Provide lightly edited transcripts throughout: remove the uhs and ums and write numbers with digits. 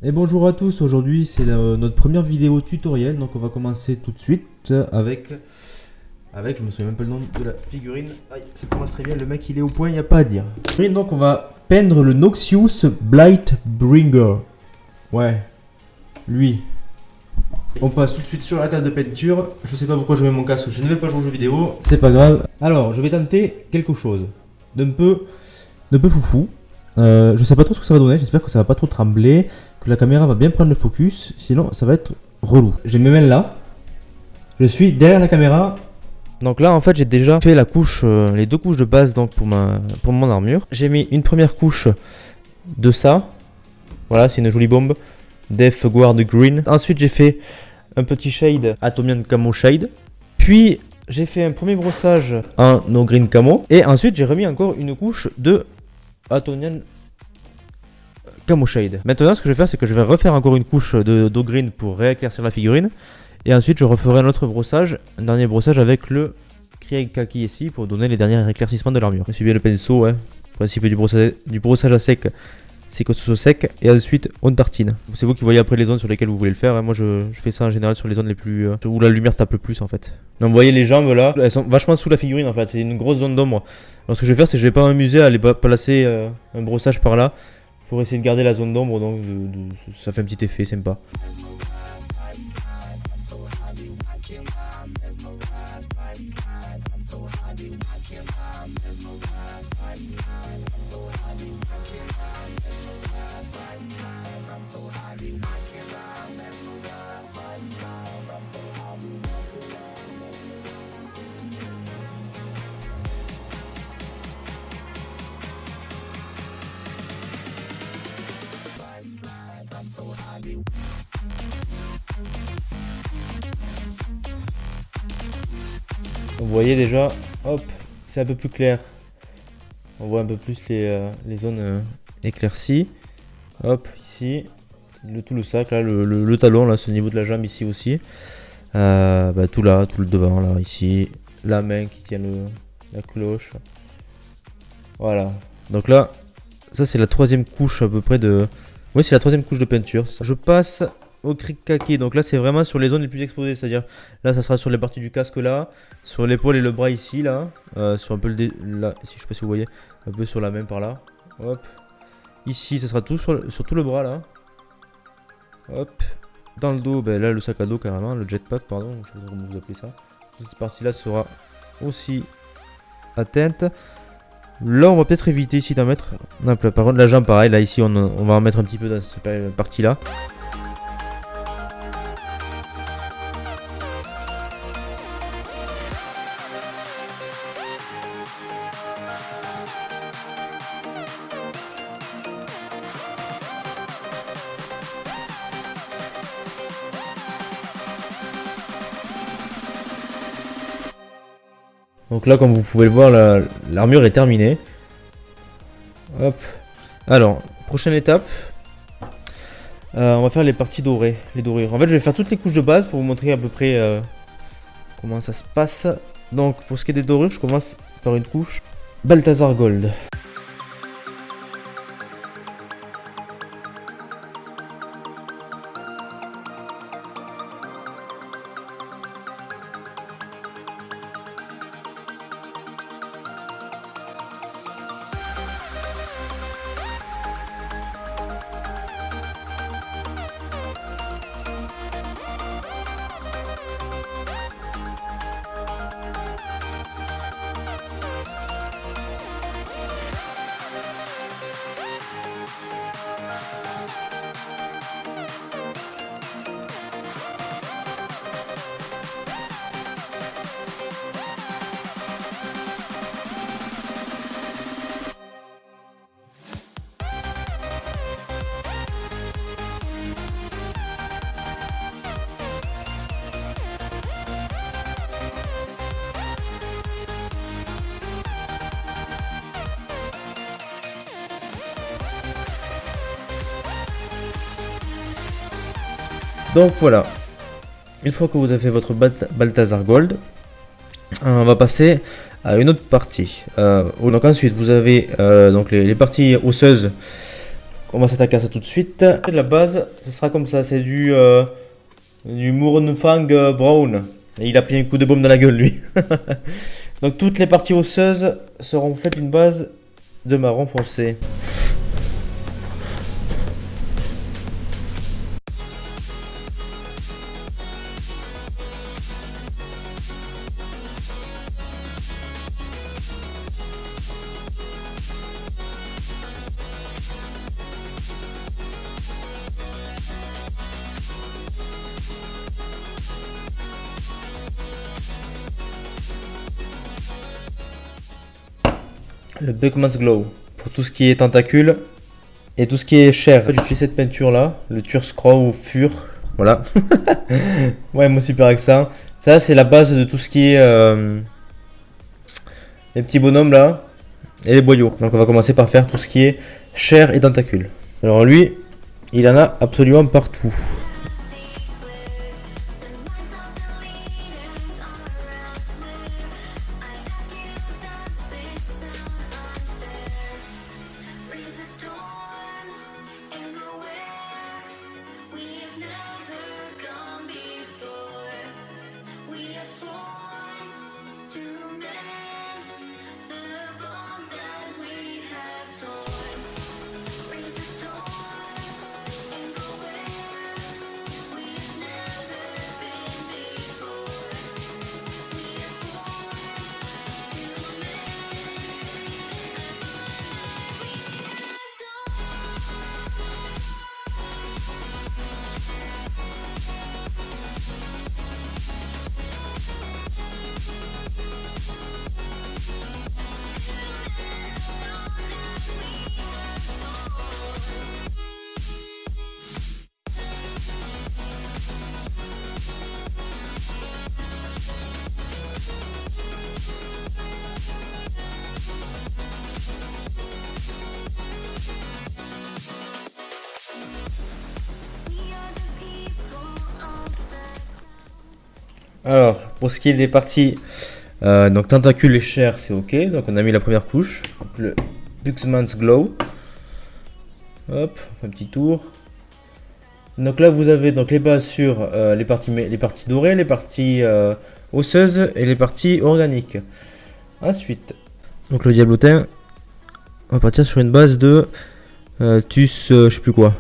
Et bonjour à tous, aujourd'hui c'est notre première vidéo tutoriel, donc on va commencer tout de suite avec, je me souviens même pas le nom de la figurine. Aïe, ça commence très bien, le mec il est au point, il n'y a pas à dire. Donc on va peindre le Noxious Blightbringer. Ouais, lui. On passe tout de suite sur la table de peinture. Je sais pas pourquoi je mets mon casque, je ne vais pas jouer aux jeux vidéo, c'est pas grave. Alors, je vais tenter quelque chose d'un peu foufou. Je sais pas trop ce que ça va donner, j'espère que ça va pas trop trembler, que la caméra va bien prendre le focus, sinon ça va être relou. J'ai mes mains là, je suis derrière la caméra. Donc là en fait j'ai déjà fait la couche, les deux couches de base donc pour mon armure. J'ai mis une première couche de ça, voilà c'est une jolie bombe, Death Guard Green. Ensuite j'ai fait un petit shade Atomian Camo Shade, puis j'ai fait un premier brossage en No Green Camo, et ensuite j'ai remis encore une couche de Atonian Camo Shade. Maintenant, ce que je vais faire, c'est que je vais refaire encore une couche d'eau green pour rééclaircir la figurine. Et ensuite, je referai un autre brossage, un dernier brossage avec le Krieg Kaki ici pour donner les derniers éclaircissements de l'armure. Suivez le pinceau, hein. Le principe du brossage à sec, c'est que ce soit sec. Et ensuite, on tartine. C'est vous qui voyez après les zones sur lesquelles vous voulez le faire. Hein. Moi, je fais ça en général sur les zones les plus où la lumière tape le plus en fait. Donc, vous voyez les jambes là, elles sont vachement sous la figurine en fait. C'est une grosse zone d'ombre. Alors, ce que je vais faire, c'est que je vais pas m'amuser à aller placer un brossage par là pour essayer de garder la zone d'ombre. Donc, ça fait un petit effet sympa. Vous voyez déjà, hop, c'est un peu plus clair. On voit un peu plus les zones éclaircies. Hop, ici, tout le sac, là, le talon, là, ce niveau de la jambe ici aussi. Tout là, tout le devant, là, ici. La main qui tient la cloche. Voilà. Donc là, ça c'est la troisième couche à peu près de... Oui, c'est la troisième couche de peinture. Je passe au Krieg Kaki. Donc là, c'est vraiment sur les zones les plus exposées. C'est-à-dire, là, ça sera sur les parties du casque là. Sur l'épaule et le bras ici, là. Sur un peu là, ici, je sais pas si vous voyez. Un peu sur la main par là. Hop. Ici, ça sera tout sur tout le bras là. Hop. Dans le dos, ben là, le sac à dos carrément. Le jetpack, pardon. Je sais pas comment vous appelez ça. Cette partie-là sera aussi atteinte. Là, on va peut-être éviter ici d'en mettre. Hop là, par contre, la jambe, pareil. Là, ici, on va en mettre un petit peu dans cette partie-là. Donc là, comme vous pouvez le voir, l'armure est terminée. Hop. Alors, prochaine étape. On va faire les parties dorées, les dorures. En fait, je vais faire toutes les couches de base pour vous montrer à peu près comment ça se passe. Donc, pour ce qui est des dorures, je commence par une couche Balthazar Gold. Donc voilà, une fois que vous avez fait votre Balthazar Gold, on va passer à une autre partie. Donc ensuite vous avez donc les parties osseuses On va s'attaquer à ça tout de suite. La base, ce sera comme ça, c'est du Murnfang Brown. Et il a pris un coup de bombe dans la gueule, lui. Donc toutes les parties osseuses seront faites d'une base de marron foncé. Le Beckman's Glow pour tout ce qui est tentacule et tout ce qui est chair. J'utilise cette peinture là, le Turscrow Fur. Voilà. Ouais, moi super accent. Ça, c'est la base de tout ce qui est les petits bonhommes là et les boyaux. Donc, on va commencer par faire tout ce qui est chair et tentacule. Alors, lui, il en a absolument partout. Alors, pour ce qui est des parties, donc tentacules et chair, c'est ok. Donc on a mis la première couche, le Beckman's Glow. Hop, un petit tour. Donc là, vous avez donc les bases sur les parties dorées, les parties osseuses et les parties organiques. Ensuite, donc le diablotin, on va partir sur une base de Tus, je sais plus quoi.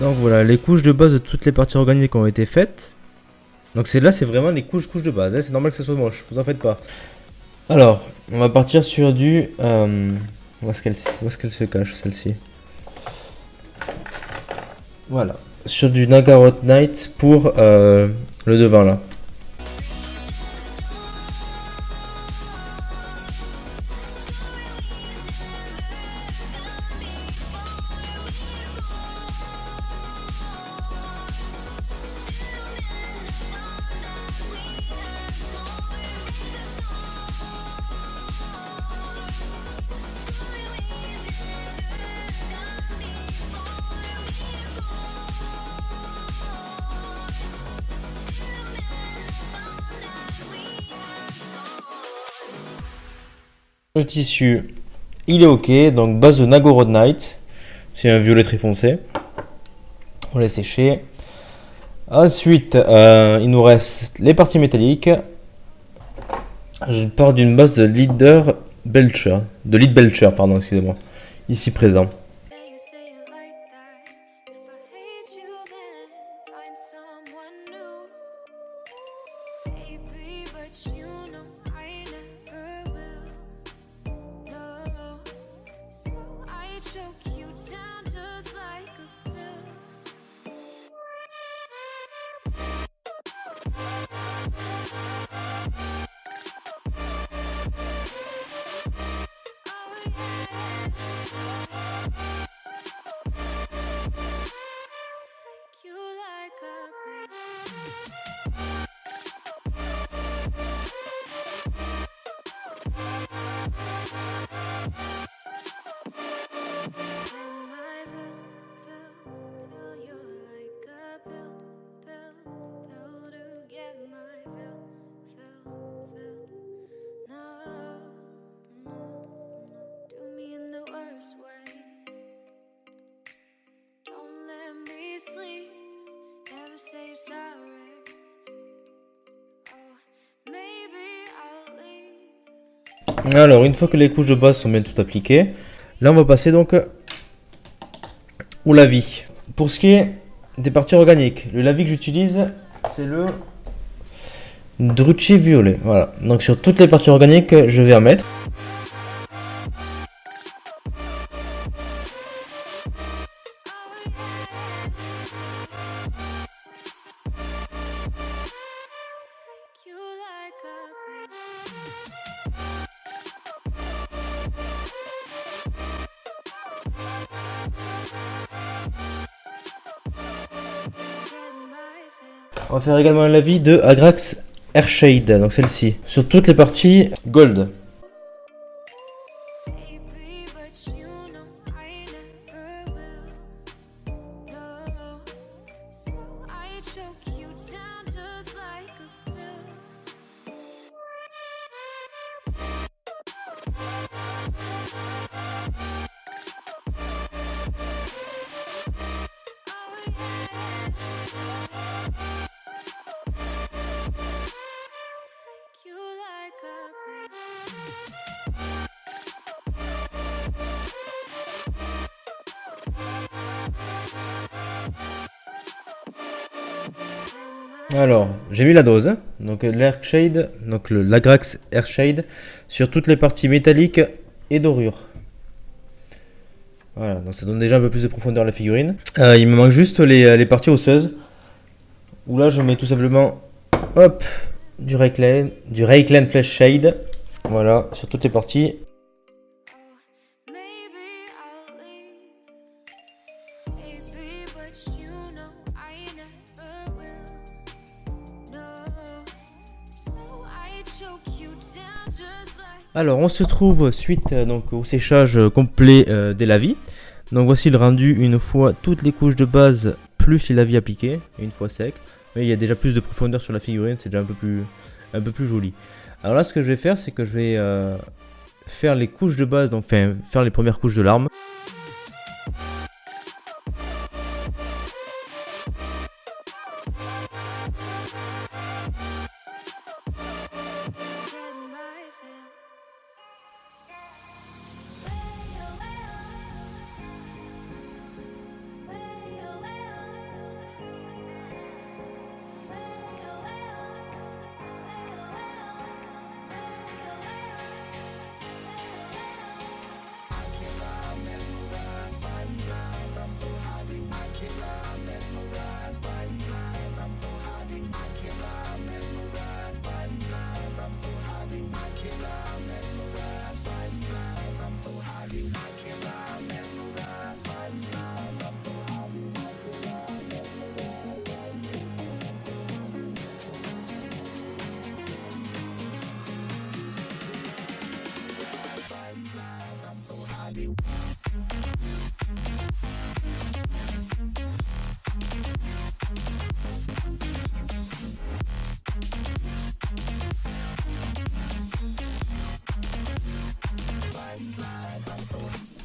Donc voilà, les couches de base de toutes les parties organiques ont été faites. Donc là, c'est vraiment les couches de base. Hein. C'est normal que ça soit moche, vous en faites pas. Alors, on va partir sur du... où est-ce qu'elle se cache, celle-ci? Voilà, sur du Nagaroth Knight pour le devant là. Le tissu, il est ok, donc base de Nagaroth Knight, c'est un violet très foncé. On laisse sécher. Ensuite, il nous reste les parties métalliques. Je pars d'une base de Lead Belcher, pardon, excusez-moi, ici présent. Choke you down just Alors, une fois que les couches de base sont bien toutes appliquées, là on va passer donc au lavis. Pour ce qui est des parties organiques, le lavis que j'utilise, c'est le Drucci violet. Voilà, donc sur toutes les parties organiques, je vais en mettre. On va faire également un lavis de Agrax Airshade, donc celle-ci, sur toutes les parties gold. Alors, j'ai mis la dose, donc l'Airshade, donc l'Agrax Airshade, sur toutes les parties métalliques et dorures. Voilà, donc ça donne déjà un peu plus de profondeur à la figurine. Il me manque juste les parties osseuses, où là je mets tout simplement, hop, du Reikland Flesh Shade, voilà, sur toutes les parties. Alors on se trouve suite donc au séchage complet des lavis. Donc voici le rendu une fois toutes les couches de base plus les lavis appliqués, une fois sec. Mais il y a déjà plus de profondeur sur la figurine, c'est déjà un peu plus joli. Alors là ce que je vais faire, c'est que je vais faire les couches de base, donc faire les premières couches de l'arme.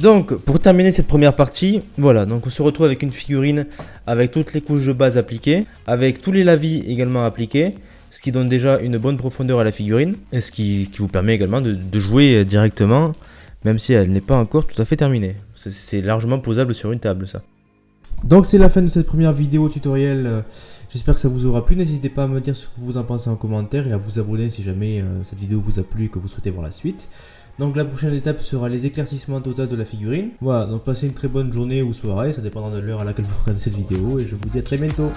Donc pour terminer cette première partie, voilà, donc on se retrouve avec une figurine avec toutes les couches de base appliquées, avec tous les lavis également appliqués, ce qui donne déjà une bonne profondeur à la figurine, et ce qui vous permet également de jouer directement, même si elle n'est pas encore tout à fait terminée. C'est largement posable sur une table ça. Donc c'est la fin de cette première vidéo tutoriel, j'espère que ça vous aura plu, n'hésitez pas à me dire ce que vous en pensez en commentaire et à vous abonner si jamais cette vidéo vous a plu et que vous souhaitez voir la suite. Donc la prochaine étape sera les éclaircissements total de la figurine. Voilà, donc passez une très bonne journée ou soirée, ça dépendra de l'heure à laquelle vous regardez cette vidéo et je vous dis à très bientôt.